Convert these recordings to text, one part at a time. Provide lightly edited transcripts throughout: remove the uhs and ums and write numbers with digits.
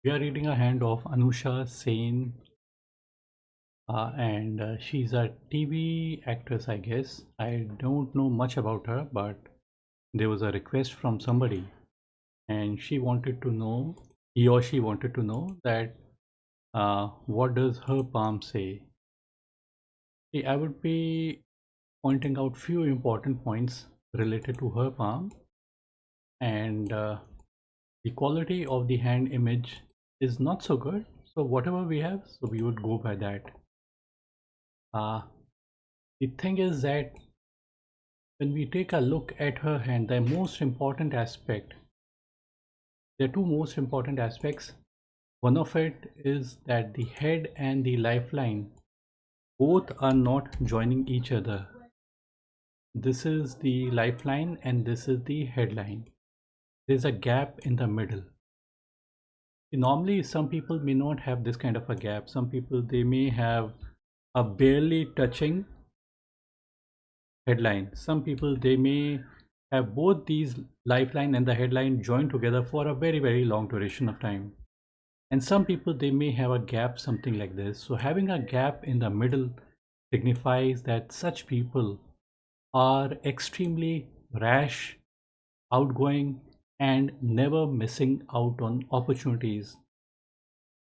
We are reading a hand of Anusha Sen, and she's a TV actress, I guess. I don't know much about her, but there was a request from somebody, and she wanted to know, he or she wanted to know that what does her palm say? See, I would be pointing out few important points related to her palm, and the quality of the hand image is not so good. So whatever we have, so we would go by that. Uh, the thing is that when we take a look at her hand, the most important aspect, there are two most important aspects. One of it is that the head and the lifeline both are not joining each other. This is the lifeline and this is the headline. There's a gap in the middle. Normally, some people may not have this kind of a gap. Some people, they may have a barely touching headline. Some people, they may have both these lifeline and the headline joined together for a very long duration of time. And some people, they may have a gap, something like this. So having a gap in the middle signifies that such people are extremely rash, outgoing, and never missing out on opportunities.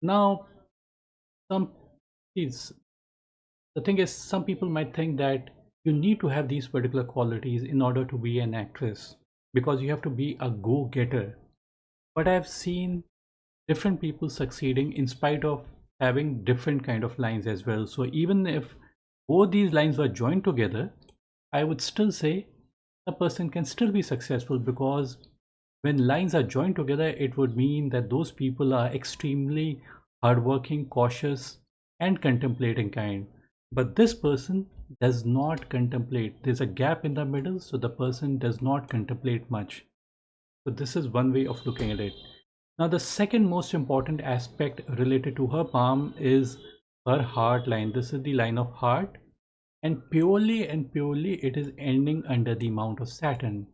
Now, some is the thing is, some people might think that you need to have these particular qualities in order to be an actress because you have to be a go-getter. But I've seen different people succeeding in spite of having different kind of lines as well. So even if both these lines were joined together, I would still say a person can still be successful, because when lines are joined together, it would mean that those people are extremely hardworking, cautious, and contemplating kind. But this person does not contemplate. There's a gap in the middle, so the person does not contemplate much. So this is one way of looking at it. Now, the second most important aspect related to her palm is her heart line. This is the line of heart, and purely it is ending under the mount of Saturn.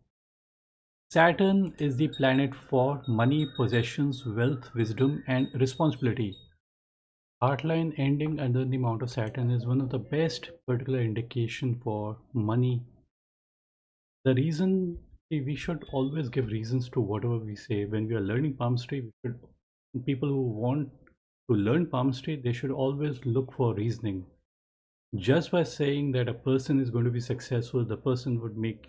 Saturn is the planet for money, possessions, wealth, wisdom, and responsibility. Heartline ending under the mount of Saturn is one of the best particular indication for money. The reason, we should always give reasons to whatever we say when we are learning palmistry. People who want to learn palmistry, they should always look for reasoning. Just by saying that a person is going to be successful, the person would make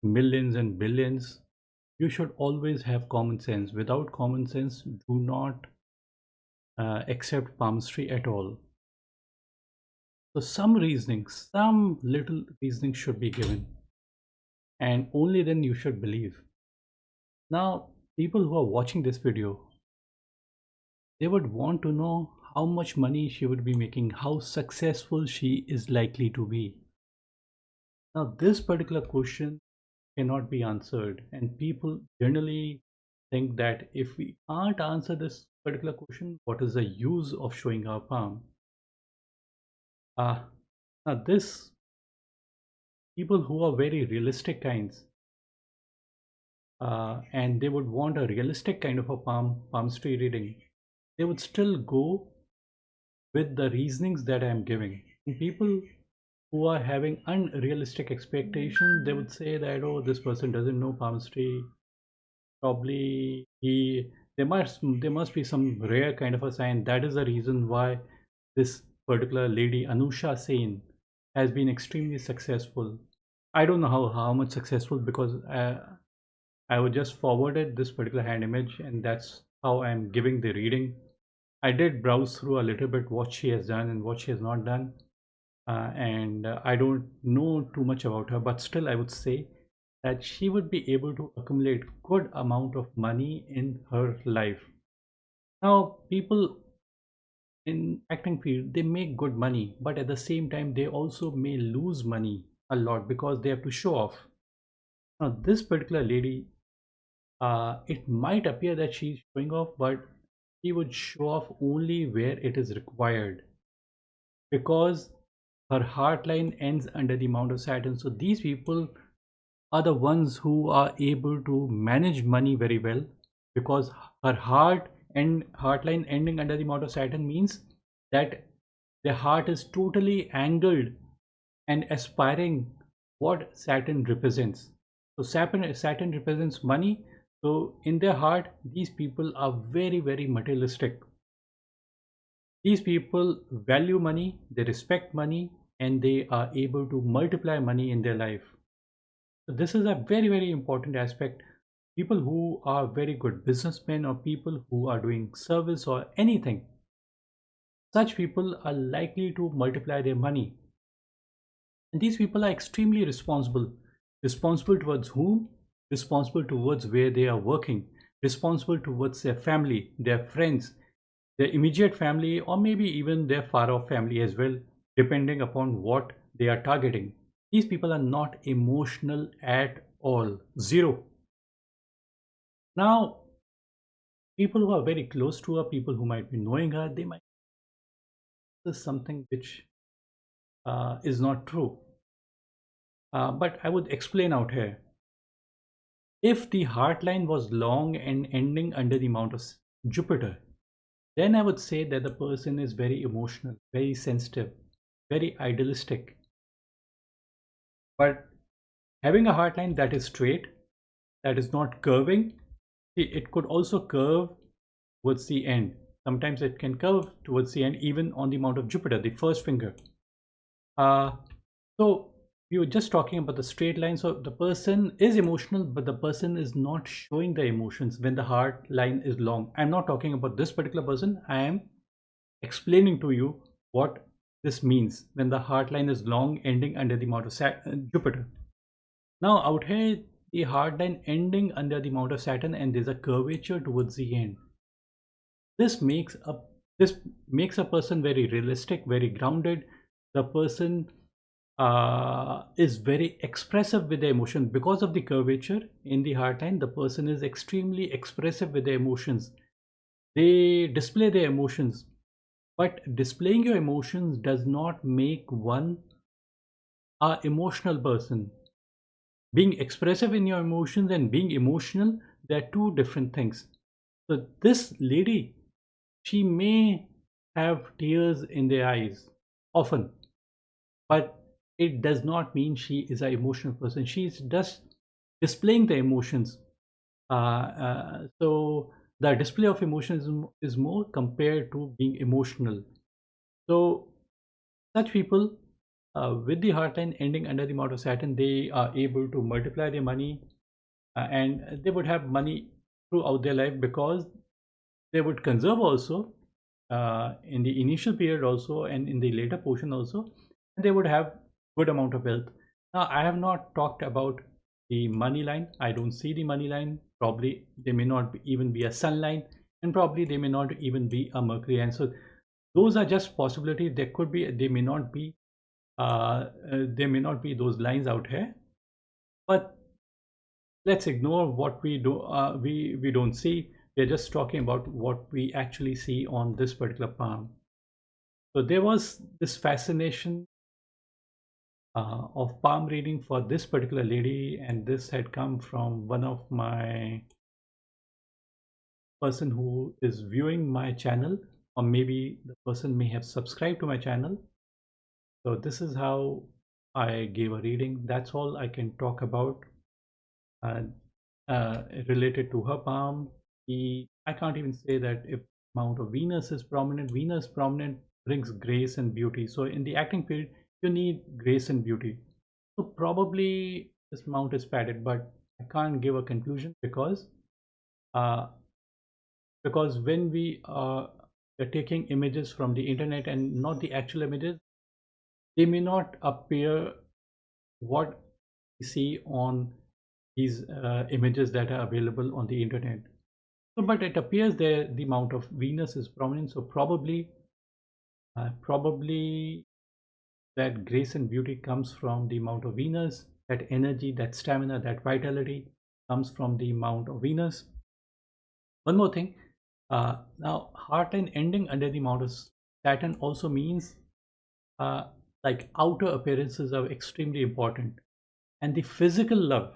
millions and billions, you should always have common sense. Without common sense, do not accept palmistry at all. So some reasoning, some little reasoning should be given, and only then you should believe. Now, people who are watching this video, they would want to know how much money she would be making, how successful she is likely to be. Now, this particular question cannot be answered, and people generally think that if we can't answer this particular question, what is the use of showing our palm? uh, Now this, people who are very realistic kinds, and they would want a realistic kind of a palmistry reading, they would still go with the reasonings that I am giving. And people who are having unrealistic expectations, they would say that, oh, this person doesn't know palmistry. Probably there must be some rare kind of a sign. That is the reason why this particular lady Anusha Sen has been extremely successful. I don't know how much successful, because I would just forwarded this particular hand image, and that's how I'm giving the reading. I did browse through a little bit what she has done and what she has not done, and I don't know too much about her, but still I would say that she would be able to accumulate good amount of money in her life. Now, people in acting field, they make good money, but at the same time they also may lose money a lot because they have to show off. Now, this particular lady, it might appear that she's showing off, but she would show off only where it is required, because her heart line ends under the mount of Saturn. So these people are the ones who are able to manage money very well, because her heart and heart line ending under the mount of Saturn means that their heart is totally angled and aspiring what Saturn represents. So Saturn represents money. So in their heart, these people are very, very materialistic. These people value money, they respect money, and they are able to multiply money in their life. So this is a very, very important aspect. People who are very good businessmen or people who are doing service or anything, such people are likely to multiply their money. And these people are extremely responsible. Responsible towards whom? Responsible towards where they are working, responsible towards their family, their friends, their immediate family, or maybe even their far off family as well, depending upon what they are targeting. These people are not emotional at all. Zero. Now, people who are very close to her, people who might be knowing her, they might say something which is not true. But I would explain out here. If the heart line was long and ending under the Mount of Jupiter, then I would say that the person is very emotional, very sensitive, very idealistic. But having a heart line that is straight, that is not curving, see, it could also curve towards the end. Sometimes it can curve towards the end, even on the Mount of Jupiter, the first finger. Uh, so we were just talking about the straight line. So the person is emotional, but the person is not showing the emotions when the heart line is long. I'm not talking about this particular person. I am explaining to you what this means when the heart line is long, ending under the Mount of Jupiter. Now out here, the heart line ending under the Mount of Saturn, and there's a curvature towards the end. This makes a this makes a person very realistic, very grounded. The person is very expressive with the emotion because of the curvature in the heart line. The person is extremely expressive with their emotions. They display their emotions, but displaying your emotions does not make one a emotional person. Being expressive in your emotions and being emotional, they're two different things. So this lady, she may have tears in their eyes often, but it does not mean she is an emotional person. She's just displaying the emotions. So the display of emotions is more compared to being emotional. So such people with the heart line ending under the Mount of Saturn, they are able to multiply their money, and they would have money throughout their life because they would conserve also in the initial period also and in the later portion also, and they would have good amount of wealth. Now I have not talked about the money line. I don't see the money line. Probably they may not even be a sun line, and probably they may not even be a Mercury line. So those are just possibilities. There could be, they may not be, there may not be those lines out here. But let's ignore what we don't see. We're just talking about what we actually see on this particular palm. So there was this fascination of palm reading for this particular lady, and this had come from one of my person who is viewing my channel, or maybe the person may have subscribed to my channel. So this is how I gave a reading. That's all I can talk about uh, related to her palm. I can't even say that if Mount of Venus is prominent. Venus prominent brings grace and beauty. So in the acting field, you need grace and beauty. So probably this mount is padded, but I can't give a conclusion uh, because when we are taking images from the internet and not the actual images, they may not appear what we see on these images that are available on the internet. So, but it appears there the mount of Venus is prominent. So probably that grace and beauty comes from the mount of Venus. That energy, that stamina, that vitality comes from the mount of Venus. One more thing. Now, heartline ending under the mount of Saturn also means uh, like outer appearances are extremely important, and the physical love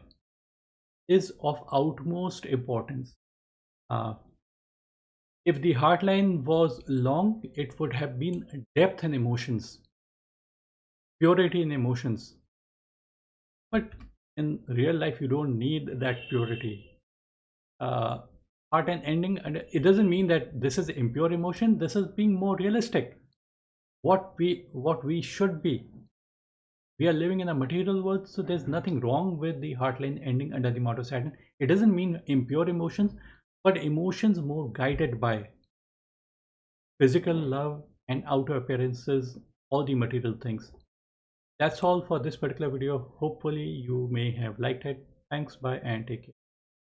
is of utmost importance. Uh, If the heartline was long, it would have been depth and emotions, purity in emotions. But in real life, you don't need that purity. Uh, Heart and ending, and it doesn't mean that this is impure emotion. This is being more realistic. What we should be. We are living in a material world, so there's nothing wrong with the heartline ending under the motto Saturn. It doesn't mean impure emotions, but emotions more guided by physical love and outer appearances, all the material things. That's all for this particular video. Hopefully you may have liked it. Thanks, bye, and take care.